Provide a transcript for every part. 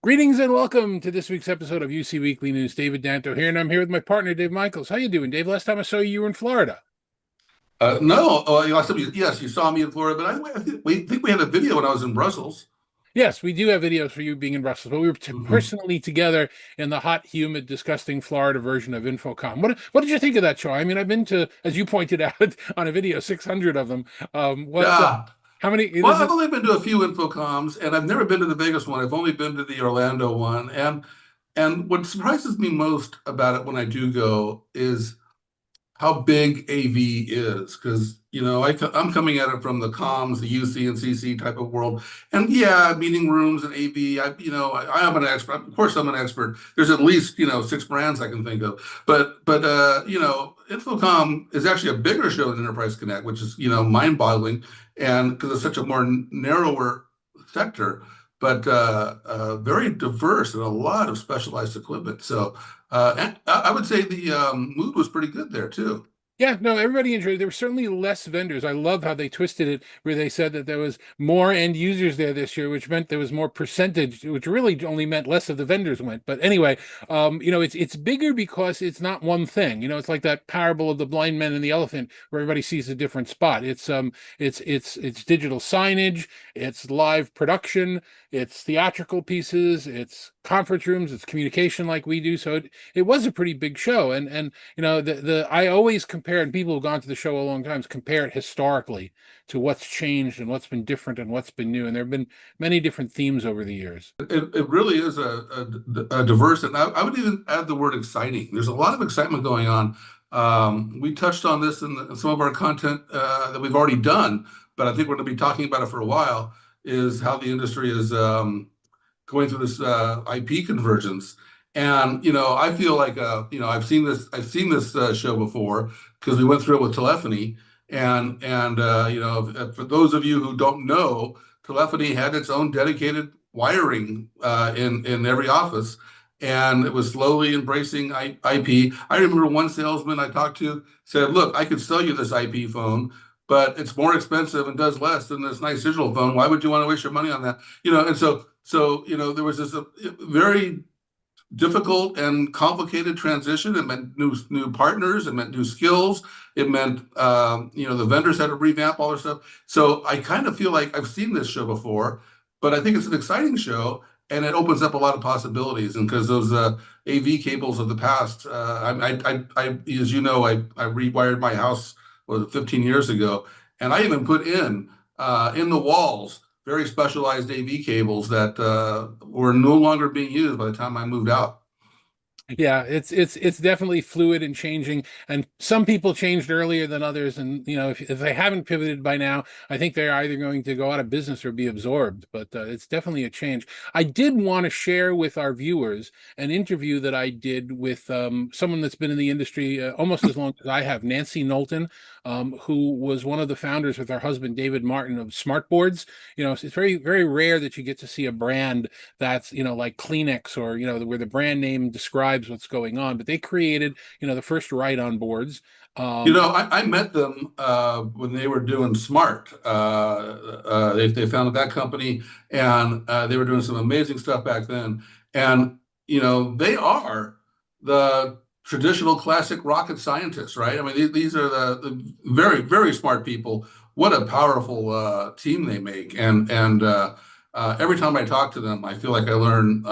Greetings and welcome to this week's episode of UC Weekly News. David Danto here, and I'm here with my partner, Dave Michels. How you doing, Dave? Last time I saw you, you were in Florida. No, yes, you saw me in Florida, but I think we had a video when I was in Brussels. Yes, we do have videos for you being in Brussels, but we were Hmm. personally together in the hot, humid, disgusting Florida version of Infocom. What did you think of that show? I mean, I've been to, as you pointed out on a video, 600 of them. Yeah. How many? Well, This I've is only been to a few Infocoms, and I've never been to the Vegas one. I've only been to the Orlando one, and what surprises me most about it when I do go is how big AV is, because I'm coming at it from the comms, the UC and CC type of world, and yeah, meeting rooms and AV. I am an expert. Of course, I'm an expert. There's at least six brands I can think of, but Infocom is actually a bigger show than Enterprise Connect, which is mind-boggling, and because it's such a more narrower sector, but very diverse and a lot of specialized equipment. So. And I would say the mood was pretty good there too. Yeah, no, everybody enjoyed it. There were certainly less vendors. I love how they twisted it, where they said that there was more end users there this year, which meant there was more percentage, which really only meant less of the vendors went. But anyway, it's bigger because it's not one thing. It's like that parable of the blind man and the elephant, where everybody sees a different spot. It's digital signage, it's live production, it's theatrical pieces, it's conference rooms, it's communication like we do. So it was a pretty big show, and the I always compare, and people who've gone to the show a long time compare it historically to what's changed and what's been different and what's been new, and there have been many different themes over the years. It really is a diverse, and I would even add the word exciting. There's a lot of excitement going on. We touched on this in some of our content that we've already done, but I think we're going to be talking about it for a while, is how the industry is going through this IP convergence. And I feel like I've seen this show before because we went through it with telephony. And for those of you who don't know, telephony had its own dedicated wiring in every office, and it was slowly embracing IP. I remember one salesman I talked to said, "Look, I could sell you this IP phone, but it's more expensive and does less than this nice digital phone. Why would you want to waste your money on that?" And so there was this very difficult and complicated transition. It meant new partners. It meant new skills. It meant the vendors had to revamp all their stuff. So I kind of feel like I've seen this show before, but I think it's an exciting show, and it opens up a lot of possibilities. And because those AV cables of the past, as you know, I rewired my house 15 years ago, and I even put in the walls very specialized AV cables that were no longer being used by the time I moved out. Yeah, it's definitely fluid and changing, and some people changed earlier than others, and if they haven't pivoted by now, I think they're either going to go out of business or be absorbed. But it's definitely a change. I did want to share with our viewers an interview that I did with someone that's been in the industry almost as long as I have, Nancy Knowlton, who was one of the founders with her husband David Martin of Smartboards. It's very very rare that you get to see a brand that's like Kleenex, or where the brand name describes what's going on, but they created the first ride-on boards. I met them when they were doing Smart. They founded that company, and they were doing some amazing stuff back then. And they are the traditional classic rocket scientists, right? I mean, these are the very, very smart people. What a powerful team they make. And every time I talk to them, I feel like I learn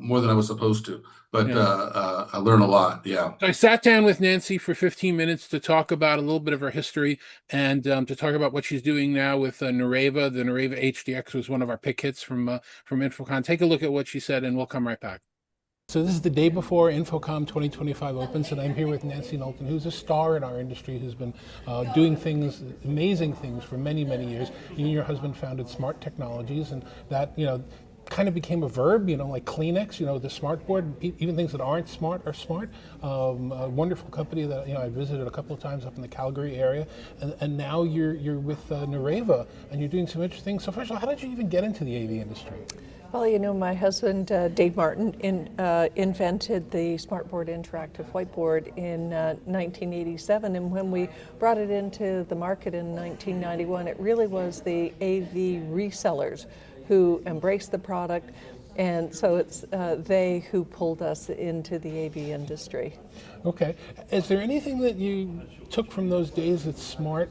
more than I was supposed to. But Yeah. I learn a lot. Yeah. So I sat down with Nancy for 15 minutes to talk about a little bit of her history, and to talk about what she's doing now with Nureva. The Nureva HDX was one of our pick hits from Infocon. Take a look at what she said, and we'll come right back. So this is the day before Infocom 2025 opens, and I'm here with Nancy Knowlton, who's a star in our industry, who's been doing things, amazing things for many, many years. You and your husband founded Smart Technologies, and that, kind of became a verb, like Kleenex, the smart board, even things that aren't smart are smart. A wonderful company that, I visited a couple of times up in the Calgary area. And now you're with Nureva, and you're doing some interesting things. So first of all, how did you even get into the AV industry? Well, my husband, Dave Martin, invented the Smartboard Interactive Whiteboard in 1987, and when we brought it into the market in 1991, it really was the AV resellers who embraced the product And so it's they who pulled us into the AV industry. Okay. Is there anything that you took from those days at Smart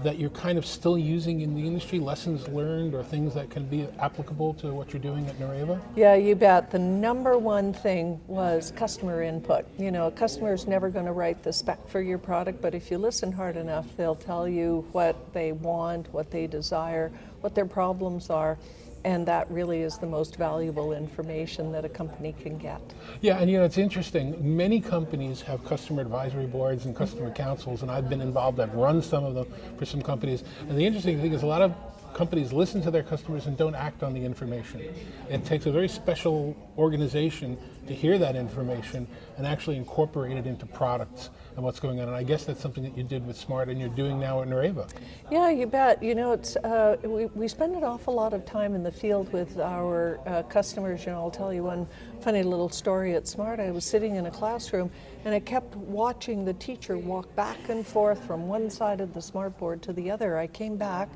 that you're kind of still using in the industry, lessons learned or things that can be applicable to what you're doing at Nureva? Yeah, you bet. The number one thing was customer input. You know, a customer's never going to write the spec for your product, but if you listen hard enough, they'll tell you what they want, what they desire, what their problems are. And that really is the most valuable information that a company can get. Yeah, and it's interesting. Many companies have customer advisory boards and customer councils, and I've been involved. I've run some of them for some companies. And the interesting thing is a lot of companies listen to their customers and don't act on the information. It takes a very special organization to hear that information and actually incorporate it into products and what's going on. And I guess that's something that you did with Smart and you're doing now at Nureva. Yeah, you bet. It's we spend an awful lot of time in the field with our customers. I'll tell you one funny little story at Smart. I was sitting in a classroom and I kept watching the teacher walk back and forth from one side of the Smart board to the other. I came back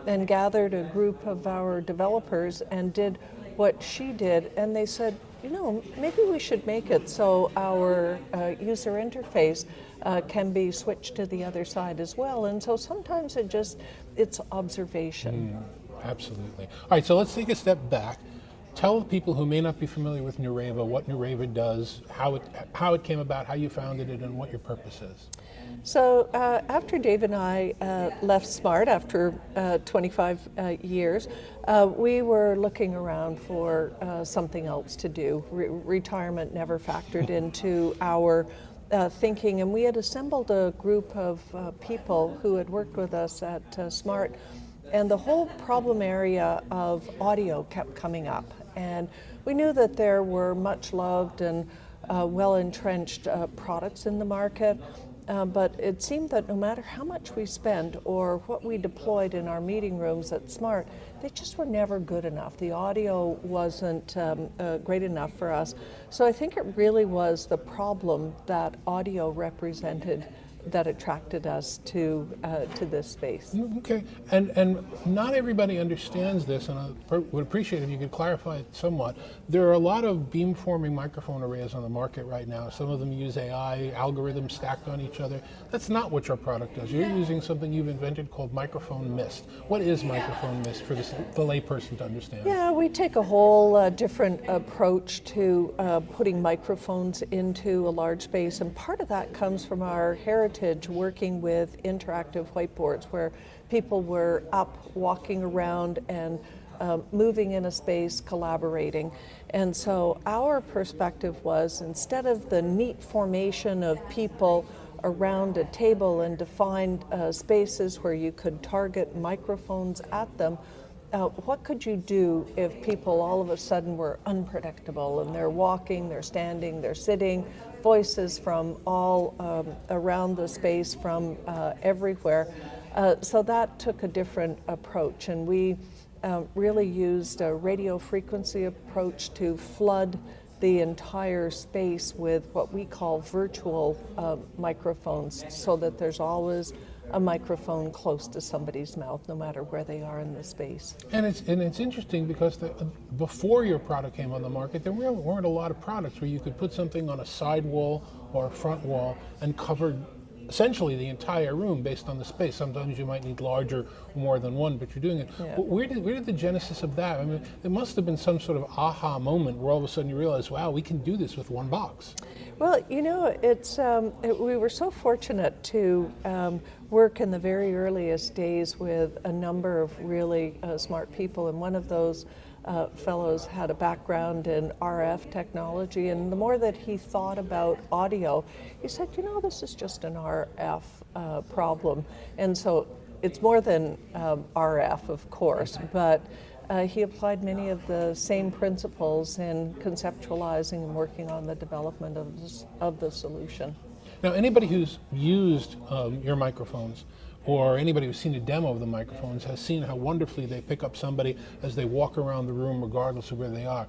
and gathered a group of our developers and did what she did, and they said, maybe we should make it so our user interface can be switched to the other side as well. And so sometimes it's observation. Absolutely. All right, so let's take a step back. Tell people who may not be familiar with Nureva what Nureva does, how it came about, how you founded it, and what your purpose is. So after Dave and I left Smart after 25 years, we were looking around for something else to do. Retirement never factored into our thinking, and we had assembled a group of people who had worked with us at Smart, and the whole problem area of audio kept coming up. And we knew that there were much loved and well-entrenched products in the market, but it seemed that no matter how much we spent or what we deployed in our meeting rooms at Smart, they just were never good enough. The audio wasn't great enough for us. So I think it really was the problem that audio represented that attracted us to this space. Okay, and not everybody understands this, and I would appreciate if you could clarify it somewhat. There are a lot of beamforming microphone arrays on the market right now. Some of them use AI algorithms stacked on each other. That's not what your product does. You're using something you've invented called microphone mist. What is microphone mist for the layperson to understand? Yeah, we take a whole different approach to putting microphones into a large space, and part of that comes from our heritage working with interactive whiteboards where people were up, walking around, and moving in a space, collaborating. And so our perspective was, instead of the neat formation of people around a table and defined spaces where you could target microphones at them, what could you do if people all of a sudden were unpredictable and they're walking, they're standing, they're sitting, voices from all around the space, from everywhere. So that took a different approach, and we really used a radio frequency approach to flood the entire space with what we call virtual microphones, so that there's always a microphone close to somebody's mouth, no matter where they are in the space. And it's interesting because before your product came on the market, there weren't a lot of products where you could put something on a side wall or a front wall and cover essentially the entire room based on the space. Sometimes you might need larger, more than one, but you're doing it. Yeah. Where did the genesis of that? I mean, it must have been some sort of aha moment where all of a sudden you realize, wow, we can do this with one box. Well, we were so fortunate to work in the very earliest days with a number of really smart people, and one of those fellows had a background in RF technology, and the more that he thought about audio, he said, this is just an RF problem. And so it's more than RF, of course, but he applied many of the same principles in conceptualizing and working on the development of the solution. Now, anybody who's used your microphones, or anybody who's seen a demo of the microphones, has seen how wonderfully they pick up somebody as they walk around the room regardless of where they are.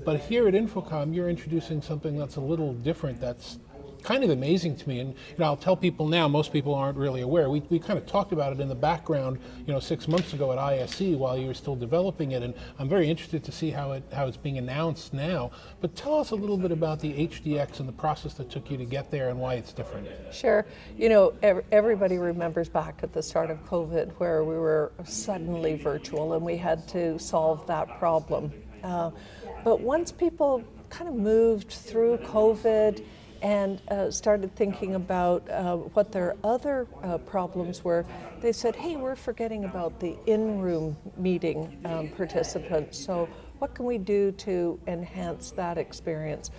But here at Infocom, you're introducing something that's a little different, that's kind of amazing to me. And I'll tell people now, most people aren't really aware. We kind of talked about it in the background, 6 months ago at ISE while you were still developing it, and I'm very interested to see how it's being announced now. But tell us a little bit about the HDX and the process that took you to get there and why it's different. Sure. Everybody remembers back at the start of COVID where we were suddenly virtual and we had to solve that problem. But once people kind of moved through COVID and started thinking about what their other problems were, they said, hey, we're forgetting about the in-room meeting participants. So what can we do to enhance that experience?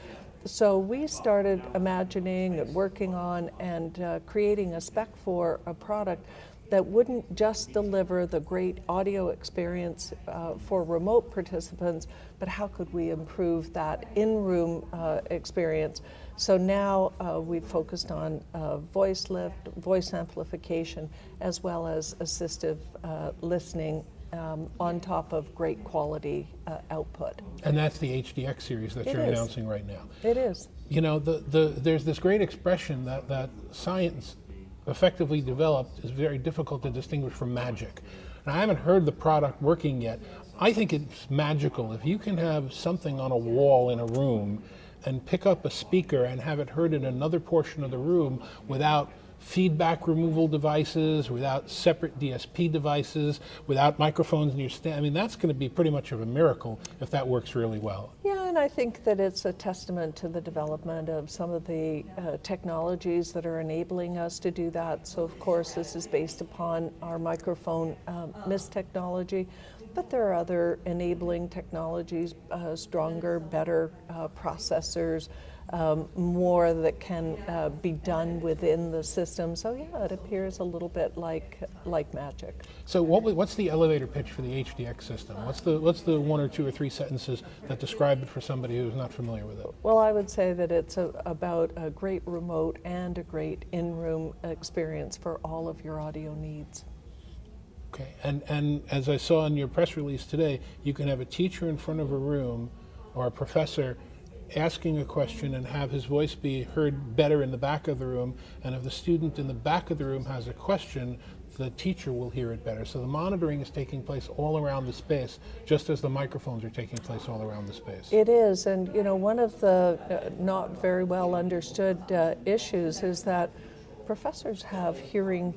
So we started imagining and working on and creating a spec for a product that wouldn't just deliver the great audio experience for remote participants, but how could we improve that in-room experience? So now we've focused on voice lift, voice amplification, as well as assistive listening on top of great quality output. And that's the HDX series that you're announcing right now. It is. There's this great expression that science effectively developed is very difficult to distinguish from magic. And I haven't heard the product working yet. I think it's magical. If you can have something on a wall in a room and pick up a speaker and have it heard in another portion of the room without feedback removal devices, without separate DSP devices, without microphones in your stand, that's going to be pretty much of a miracle if that works really well. Yeah, and I think that it's a testament to the development of some of the technologies that are enabling us to do that. So of course this is based upon our microphone MIST technology, but there are other enabling technologies, stronger, better processors, more that can be done within the system. So yeah, it appears a little bit like magic. So what's the elevator pitch for the HDX system? What's the one or two or three sentences that describe it for somebody who's not familiar with it? Well, I would say that it's about a great remote and a great in-room experience for all of your audio needs. Okay, and as I saw in your press release today, you can have a teacher in front of a room or a professor asking a question and have his voice be heard better in the back of the room, and if the student in the back of the room has a question, the teacher will hear it better. So the monitoring is taking place all around the space, just as the microphones are taking place all around the space. It is, and one of the not very well understood issues is that professors have hearing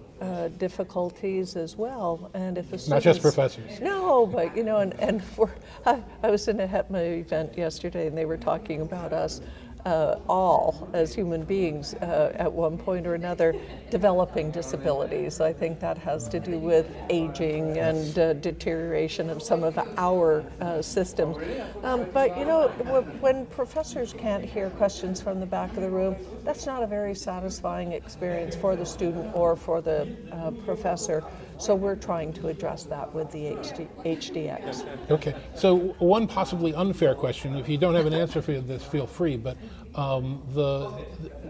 difficulties as well, and if a student, not just professors. No, but I was in a HETMA event yesterday, and they were talking about us all as human beings at one point or another developing disabilities. I think that has to do with aging and deterioration of some of our systems. But when professors can't hear questions from the back of the room, that's not a very satisfying experience for the student or for the professor. So we're trying to address that with the HDX. Okay, so one possibly unfair question, if you don't have an answer for this, feel free, but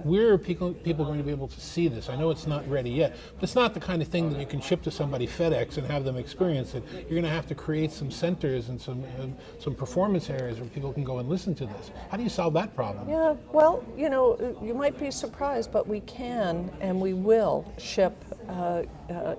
where are people going to be able to see this? I know it's not ready yet, but it's not the kind of thing that you can ship to somebody FedEx and have them experience it. You're going to have to create some centers and some performance areas where people can go and listen to this. How do you solve that problem? Yeah, well, you might be surprised, but we can and we will ship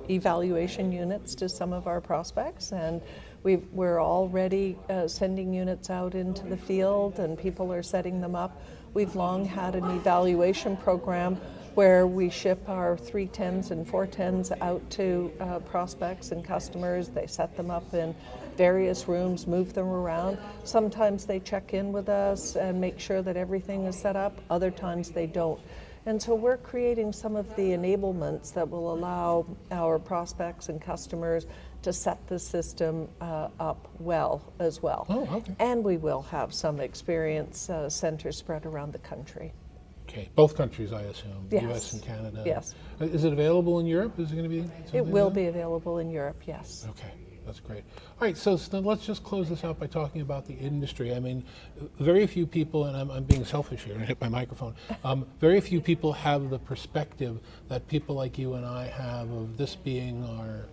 evaluation units to some of our prospects, and we're already sending units out into the field and people are setting them up. We've long had an evaluation program where we ship our 310s and 410s out to prospects and customers. They set them up in various rooms, move them around. Sometimes they check in with us and make sure that everything is set up. Other times they don't. And so we're creating some of the enablements that will allow our prospects and customers to set the system up well as well. Oh, okay. And we will have some experience centers spread around the country. Okay, both countries, I assume, Yes. U.S. and Canada. Yes. Is it available in Europe? Is it going to be? It will be available in Europe, yes. Okay. That's great. All right, so let's just close this out by talking about the industry. I mean, very few people, and I'm being selfish here, and I hit my microphone, very few people have the perspective that people like you and I have of this being our,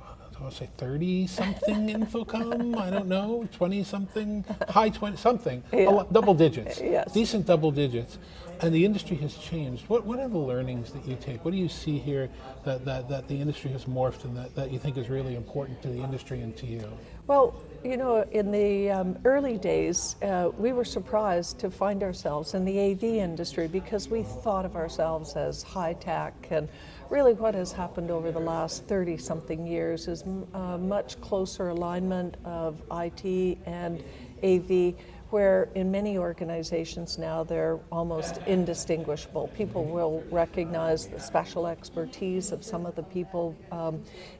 I want to say 30-something Infocom, I don't know, 20-something, high 20, something, Yeah. double digits, Yes. decent double digits. And the industry has changed. What are the learnings that you take? What do you see here that the industry has morphed and that you think is really important to the industry and to you? Well, you know, in the early days, we were surprised to find ourselves in the AV industry because we thought of ourselves as high tech. And really what has happened over the last 30-something years is a much closer alignment of IT and AV, where in many organizations now they're almost indistinguishable. People will recognize the special expertise of some of the people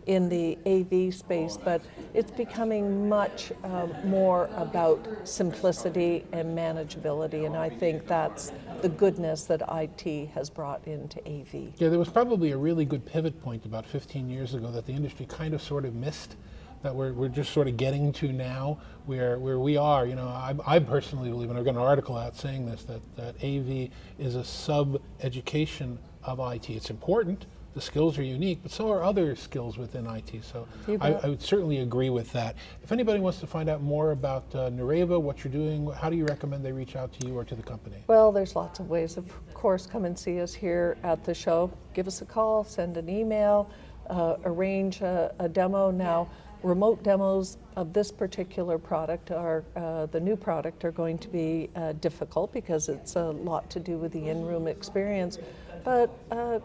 in the AV space, but it's becoming much more about simplicity and manageability, and I think that's the goodness that IT has brought into AV. Yeah, there was probably a really good pivot point about 15 years ago that the industry kind of sort of missed, that we're just sort of getting to now, where we are. You know, I personally believe, and I've got an article out saying this, that AV is a sub-education of IT. It's important, the skills are unique, but so are other skills within IT. So I would certainly agree with that. If anybody wants to find out more about Nureva, what you're doing, how do you recommend they reach out to you or to the company? Well, there's lots of ways. Of course, come and see us here at the show. Give us a call, send an email, arrange a demo. Now, remote demos of this particular product are, the new product, are going to be difficult because it's a lot to do with the in-room experience. But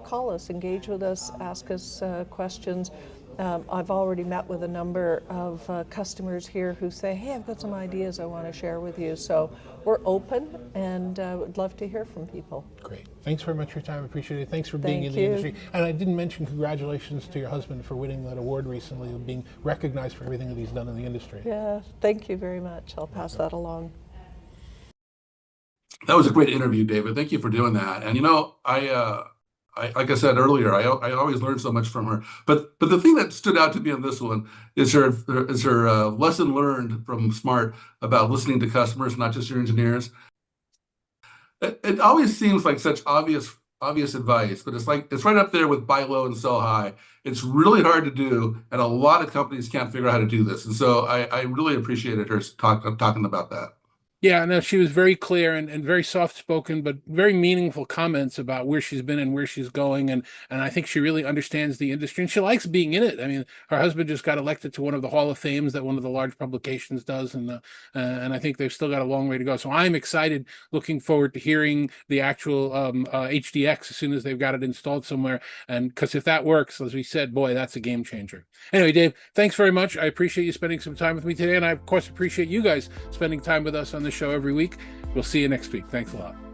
call us, engage with us, ask us questions. I've already met with a number of customers here who say, hey, I've got some ideas I want to share with you. So we're open and would love to hear from people. Great. Thanks very much for your time. I appreciate it. Thanks for being in the industry. And I didn't mention congratulations to your husband for winning that award recently, of being recognized for everything that he's done in the industry. Yeah, thank you very much. I'll pass that along. That was a great interview, David. Thank you for doing that. And you know, I like I said earlier, I always learn so much from her. But the thing that stood out to me on this one is her lesson learned from Smart about listening to customers, not just your engineers. It always seems like such obvious advice, but it's right up there with buy low and sell high. It's really hard to do, and a lot of companies can't figure out how to do this. And so I really appreciated her talking about that. Yeah, no, she was very clear and very soft-spoken, but very meaningful comments about where she's been and where she's going. And I think she really understands the industry, and she likes being in it. I mean, her husband just got elected to one of the Hall of Fames that one of the large publications does, and I think they've still got a long way to go. So I'm excited, looking forward to hearing the actual HDX as soon as they've got it installed somewhere. And because if that works, as we said, boy, that's a game changer. Anyway, Dave, thanks very much. I appreciate you spending some time with me today, and I, of course, appreciate you guys spending time with us on the show every week. We'll see you next week. Thanks a lot.